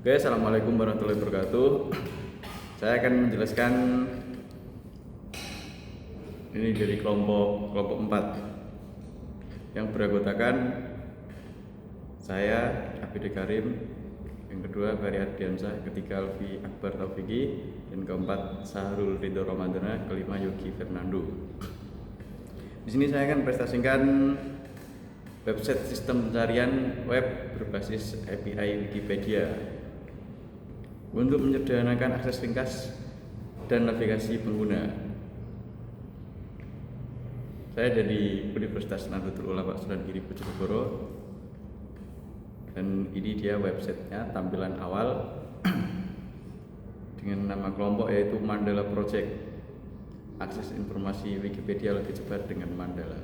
Oke, assalamualaikum warahmatullahi wabarakatuh. Saya akan menjelaskan ini dari kelompok 4 yang beranggotakan saya Abid Karim, yang kedua Ferry Ardiansyah, ketiga Alfi Akbar Taufiki, dan keempat Sahrul Ridho Ramadana, kelima Yogi Fernando. Di sini saya akan presentasikan website sistem pencarian web berbasis API Wikipedia untuk menyederhanakan akses ringkas dan navigasi pengguna. Saya dari Universitas Nahdlatul Ulama Sunan Giri Bojonegoro, dan ini dia websitenya, tampilan awal dengan nama kelompok yaitu Mandala Project. Akses informasi Wikipedia lebih cepat dengan Mandala.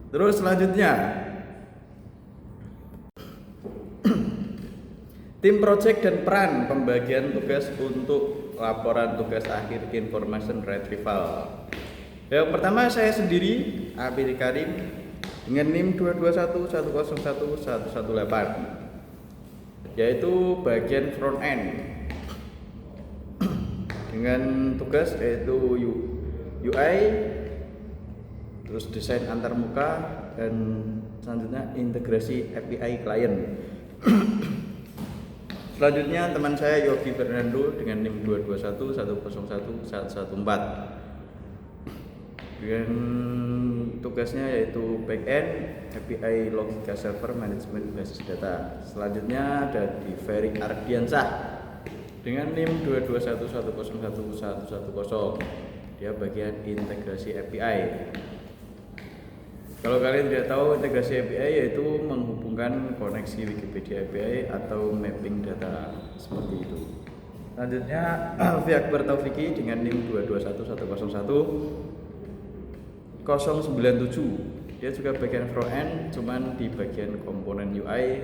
Terus selanjutnya, tim project dan peran pembagian tugas untuk laporan tugas akhir information retrieval. Yang pertama, saya sendiri Abid Karim dengan NIM 221101118, yaitu bagian front end dengan tugas yaitu UI, terus desain antarmuka, dan selanjutnya integrasi API klien. Selanjutnya teman saya Yogi Fernando dengan NIM 221101114 dengan tugasnya yaitu backend API logika server management basis data. Selanjutnya ada di Ferry Ardiansyah dengan NIM 221101110, dia bagian integrasi API. Kalau kalian tidak tahu, integrasi API yaitu menghubungkan koneksi Wikipedia API atau mapping data seperti itu. Selanjutnya Alfi Akbar Taufiki dengan NIM 221101097, dia juga bagian front end, cuman di bagian komponen UI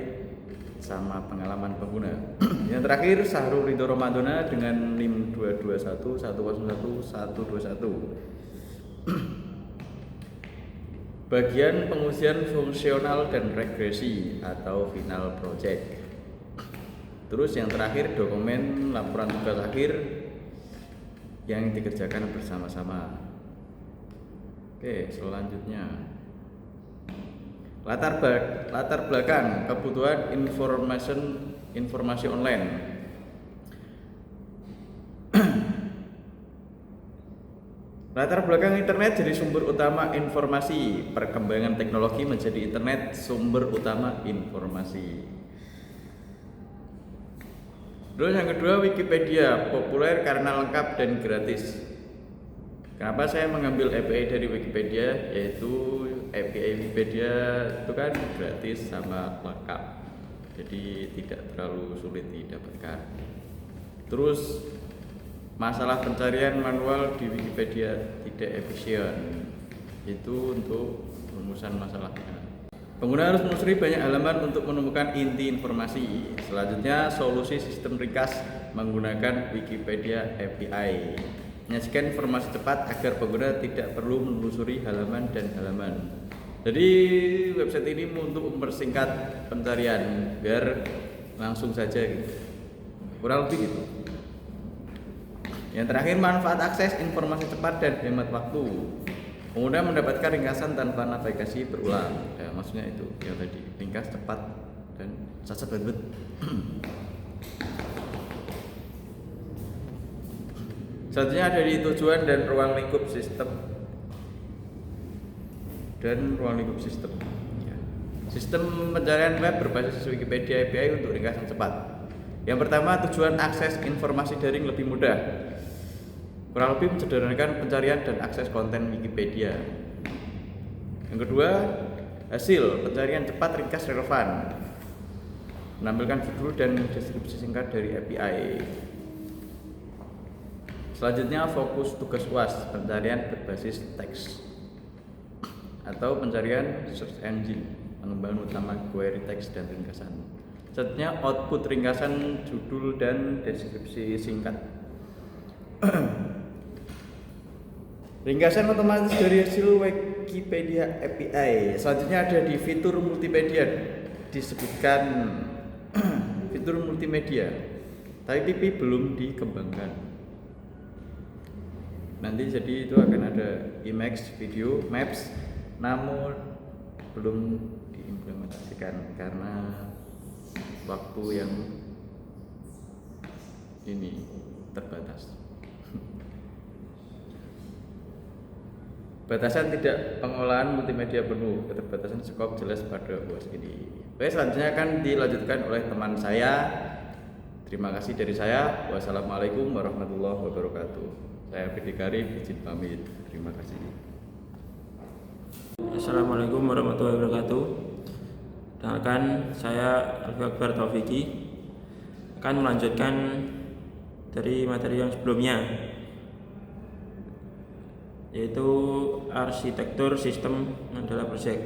sama pengalaman pengguna. Yang terakhir Sahrul Ridho Ramadana dengan NIM 221101121, bagian pengujian fungsional dan regresi atau final project. Terus yang terakhir dokumen laporan tugas akhir yang dikerjakan bersama-sama. Oke, selanjutnya latar belakang kebutuhan informasi online. Latar belakang internet jadi sumber utama informasi. Perkembangan teknologi menjadi internet sumber utama informasi. Terus yang kedua, Wikipedia populer karena lengkap dan gratis. Kenapa saya mengambil API dari Wikipedia? Yaitu API Wikipedia itu kan gratis sama lengkap, jadi tidak terlalu sulit didapatkan. Terus masalah pencarian manual di Wikipedia tidak efisien, itu untuk rumusan masalahnya. Pengguna harus menelusuri banyak halaman untuk menemukan inti informasi. Selanjutnya, solusi sistem ringkas menggunakan Wikipedia API menyajikan informasi cepat agar pengguna tidak perlu menelusuri halaman dan halaman. Jadi website ini untuk mempersingkat pencarian biar langsung saja gitu. Kurang lebih gitu. Yang terakhir, manfaat akses informasi cepat dan hemat waktu. Pengguna mendapatkan ringkasan tanpa navigasi berulang. Ya, maksudnya itu yang tadi, ringkas, cepat, dan cacat banget. Selanjutnya ada di tujuan dan ruang lingkup sistem. Ya. Sistem pencarian web berbasis Wikipedia API untuk ringkasan cepat. Yang pertama, tujuan akses informasi daring lebih mudah. Kurang lebih menyederhanakan pencarian dan akses konten Wikipedia. Yang kedua, hasil pencarian cepat, ringkas, relevan. Menampilkan judul dan deskripsi singkat dari API. Selanjutnya, fokus tugas UAS, pencarian berbasis teks atau pencarian search engine, pengembangan utama query teks dan ringkasan. Selanjutnya, output ringkasan judul dan deskripsi singkat. Ringkasan otomatis dari hasil Wikipedia API. Selanjutnya ada di fitur multimedia disebutkan fitur multimedia, tapi pipi belum dikembangkan. Nanti jadi itu akan ada Emacs Video Maps, namun belum diimplementasikan karena waktu yang ini terbatas. Batasan tidak pengolahan multimedia penuh, keterbatasan skop jelas pada UAS ini. Oke, selanjutnya akan dilanjutkan oleh teman saya. Terima kasih dari saya. Wassalamualaikum warahmatullahi wabarakatuh. Saya Fitri Karif, izin pamit. Terima kasih. Assalamualaikum warahmatullahi wabarakatuh. Perkenalkan, saya Alfi Akbar Taufiki akan melanjutkan dari materi yang sebelumnya, yaitu arsitektur sistem Mandala Project.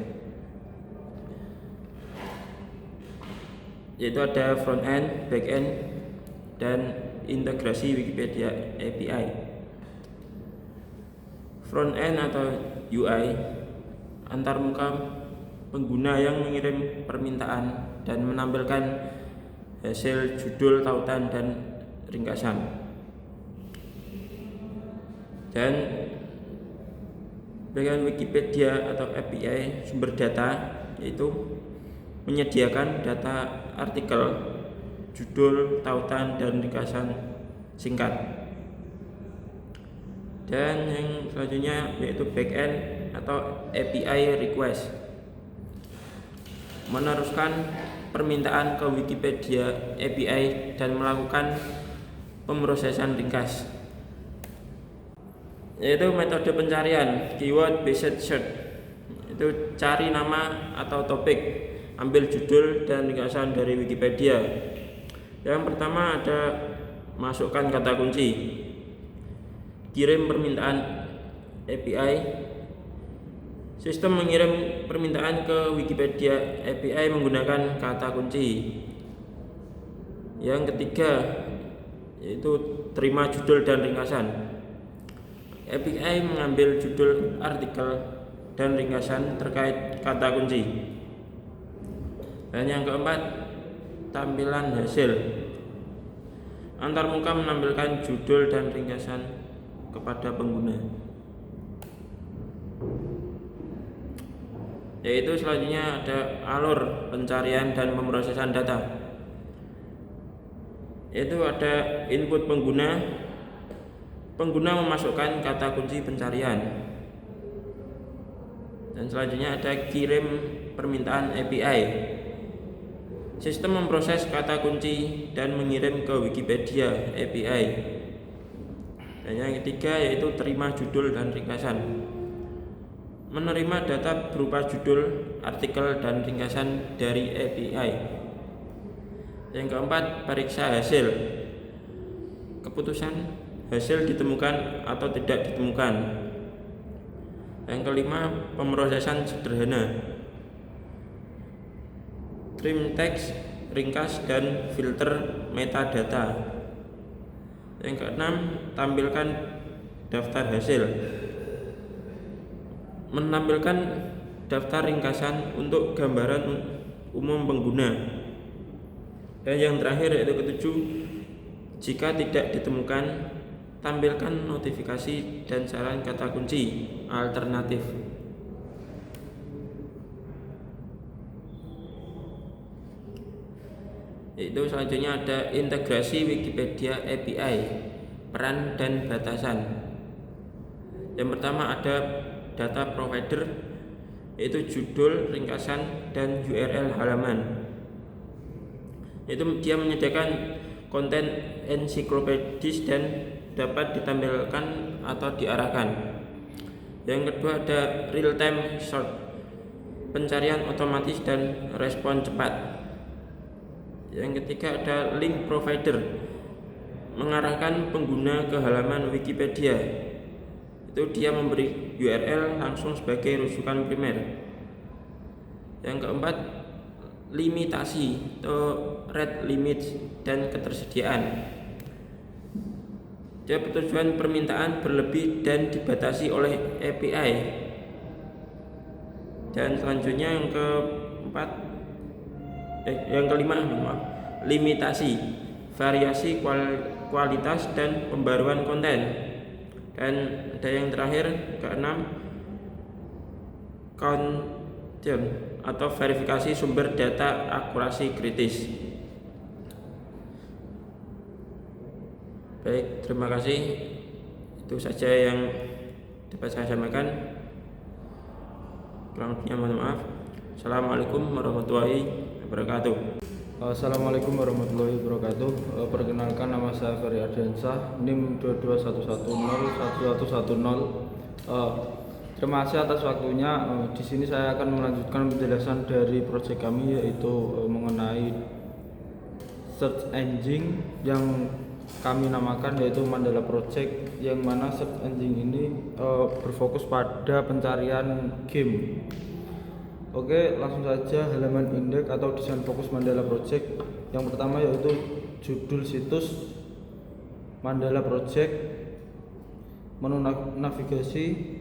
Yaitu ada front end, back end, dan integrasi Wikipedia API. Front end atau UI antarmuka pengguna yang mengirim permintaan dan menampilkan hasil judul, tautan, dan ringkasan. Dan bagian Wikipedia atau API sumber data yaitu menyediakan data artikel, judul, tautan, dan ringkasan singkat. Dan yang selanjutnya yaitu backend atau API request, meneruskan permintaan ke Wikipedia API dan melakukan pemrosesan ringkas. Yaitu metode pencarian keyword based search, itu cari nama atau topik, ambil judul dan ringkasan dari Wikipedia. Yang pertama ada masukkan kata kunci, kirim permintaan API. Sistem mengirim permintaan ke Wikipedia API menggunakan kata kunci. Yang ketiga yaitu terima judul dan ringkasan. API mengambil judul artikel dan ringkasan terkait kata kunci. Dan yang keempat, tampilan hasil. Antarmuka menampilkan judul dan ringkasan kepada pengguna. Yaitu selanjutnya ada alur pencarian dan pemrosesan data. Yaitu ada input pengguna. Pengguna memasukkan kata kunci pencarian. Dan selanjutnya ada kirim permintaan API. Sistem memproses kata kunci dan mengirim ke Wikipedia API. Dan yang ketiga yaitu terima judul dan ringkasan. Menerima data berupa judul, artikel, dan ringkasan dari API. Yang keempat, periksa hasil. Keputusan hasil ditemukan atau tidak ditemukan. Yang kelima, pemrosesan sederhana. Trim teks, ringkas, dan filter metadata. Yang keenam, tampilkan daftar hasil. Menampilkan daftar ringkasan untuk gambaran umum pengguna. Dan yang terakhir yaitu ketujuh, jika tidak ditemukan, tampilkan notifikasi dan saran kata kunci alternatif. Itu selanjutnya ada integrasi Wikipedia API, peran dan batasan. Yang pertama ada data provider, yaitu judul, ringkasan, dan URL halaman. Itu dia menyediakan konten ensiklopedis dan dapat ditampilkan atau diarahkan. Yang kedua ada real time search, pencarian otomatis dan respon cepat. Yang ketiga ada link provider, mengarahkan pengguna ke halaman Wikipedia. Itu dia memberi URL langsung sebagai rujukan primer. Yang keempat, limitasi atau rate limit dan ketersediaan. Dia bertujuan permintaan berlebih dan dibatasi oleh API. Dan selanjutnya yang keempat, Yang kelima, limitasi, variasi kualitas dan pembaruan konten. Dan ada yang terakhir, keenam, countdown atau verifikasi sumber data akurasi kritis. Baik, terima kasih. Itu saja yang dapat saya sampaikan. Kurang lebihnya mohon maaf. Assalamualaikum warahmatullahi wabarakatuh. Assalamualaikum warahmatullahi wabarakatuh. Perkenalkan, nama saya Ferry Ardiansyah, NIM 22110110. Terima kasih atas waktunya. Di sini saya akan melanjutkan penjelasan dari proyek kami, yaitu mengenai search engine yang kami namakan yaitu Mandala Project, yang mana search engine ini berfokus pada pencarian game. Oke, langsung saja halaman indeks atau desain fokus Mandala Project. Yang pertama yaitu judul situs Mandala Project, menu navigasi,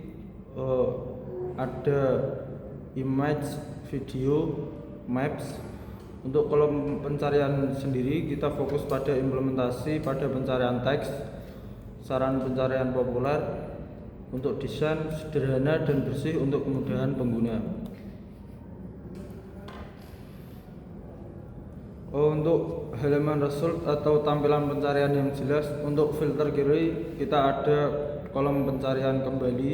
ada image, video, maps. Untuk kolom pencarian sendiri kita fokus pada implementasi pada pencarian teks, saran pencarian populer, untuk desain sederhana dan bersih untuk kemudahan pengguna. Untuk halaman result atau tampilan pencarian yang jelas, untuk filter kiri kita ada kolom pencarian kembali,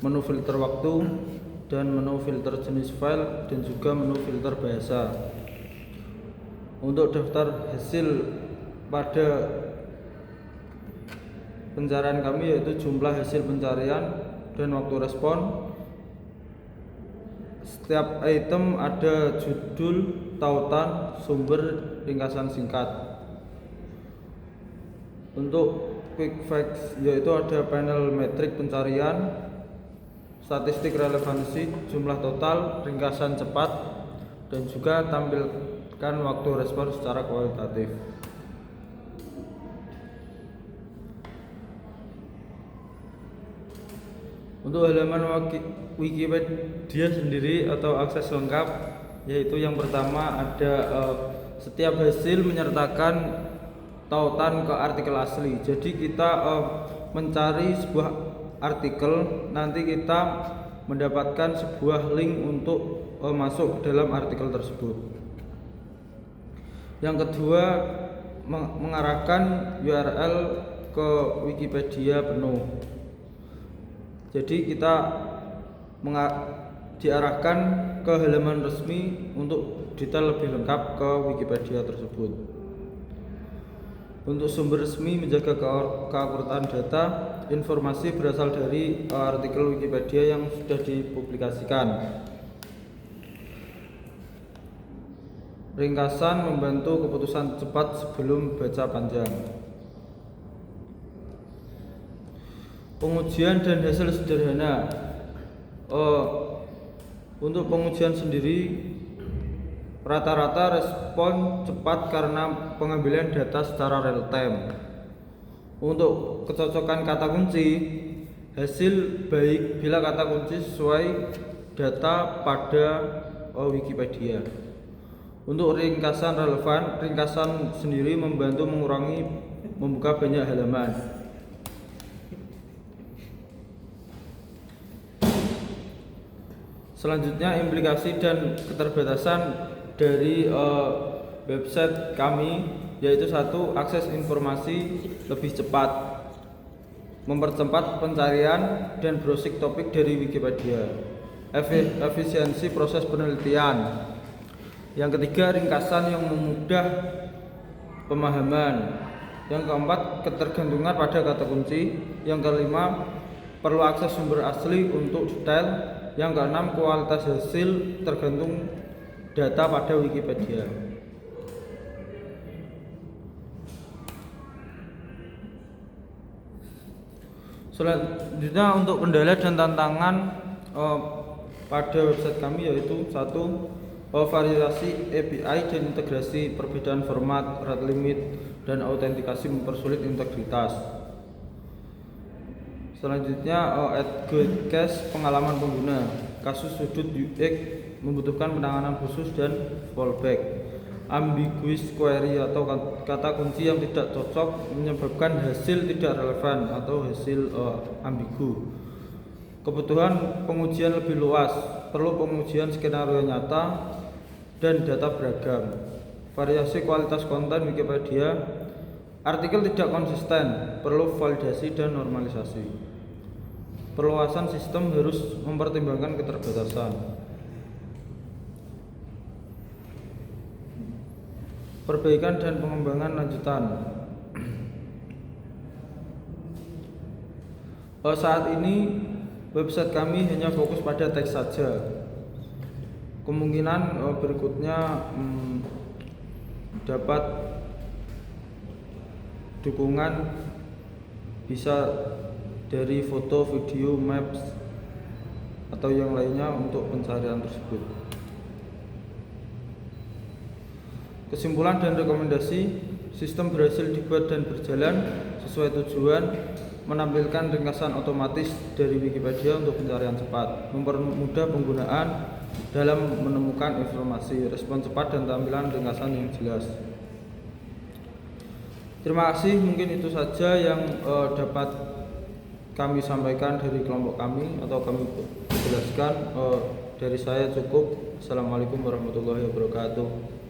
menu filter waktu, dan menu filter jenis file, dan juga menu filter bahasa. Untuk daftar hasil pada pencarian kami yaitu jumlah hasil pencarian dan waktu respon. Setiap item ada judul, tautan, sumber, ringkasan singkat. Untuk quick facts yaitu ada panel metrik pencarian, statistik relevansi, jumlah total, ringkasan cepat, dan juga tampilkan waktu respon secara kualitatif. Untuk halaman Wikipedia sendiri atau akses lengkap, yaitu yang pertama ada setiap hasil menyertakan tautan ke artikel asli. Jadi kita mencari sebuah artikel, nanti kita mendapatkan sebuah link untuk masuk ke dalam artikel tersebut. Yang kedua, mengarahkan URL ke Wikipedia penuh. Jadi kita diarahkan ke halaman resmi untuk detail lebih lengkap ke Wikipedia tersebut. Untuk sumber resmi menjaga keakuratan data, informasi berasal dari artikel Wikipedia yang sudah dipublikasikan. Ringkasan membantu keputusan cepat sebelum baca panjang. Pengujian dan hasil sederhana. Untuk pengujian sendiri, rata-rata respon cepat karena pengambilan data secara real time. Untuk kecocokan kata kunci, hasil baik bila kata kunci sesuai data pada Wikipedia. Untuk ringkasan relevan, ringkasan sendiri membantu mengurangi membuka banyak halaman. Selanjutnya, implikasi dan keterbatasan dari website kami, yaitu satu, akses informasi lebih cepat, mempercepat pencarian dan browsing topik dari Wikipedia, efisiensi proses penelitian. Yang ketiga, ringkasan yang memudah pemahaman. Yang keempat, ketergantungan pada kata kunci. Yang kelima, perlu akses sumber asli untuk detail. Yang keenam, kualitas hasil tergantung data pada Wikipedia. Selanjutnya, untuk kendala dan tantangan pada website kami yaitu satu, variasi API dan integrasi, perbedaan format, rate limit, dan autentikasi mempersulit integritas. Selanjutnya, add guide cache pengalaman pengguna, kasus sudut UX membutuhkan penanganan khusus dan fallback. Ambiguous query atau kata kunci yang tidak cocok menyebabkan hasil tidak relevan atau hasil ambigu. Kebutuhan pengujian lebih luas, perlu pengujian skenario nyata dan data beragam. Variasi kualitas konten Wikipedia, artikel tidak konsisten, perlu validasi dan normalisasi. Perluasan sistem harus mempertimbangkan keterbatasan. Perbaikan dan pengembangan lanjutan. Saat ini website kami hanya fokus pada teks saja. Kemungkinan berikutnya dapat dukungan bisa dari foto, video, maps atau yang lainnya untuk pencarian tersebut. Kesimpulan dan rekomendasi, sistem berhasil dibuat dan berjalan sesuai tujuan, menampilkan ringkasan otomatis dari Wikipedia untuk pencarian cepat, mempermudah penggunaan dalam menemukan informasi, respon cepat dan tampilan ringkasan yang jelas. Terima kasih, mungkin itu saja yang dapat kami sampaikan dari kelompok kami atau kami jelaskan. Dari saya cukup. Assalamualaikum warahmatullahi wabarakatuh.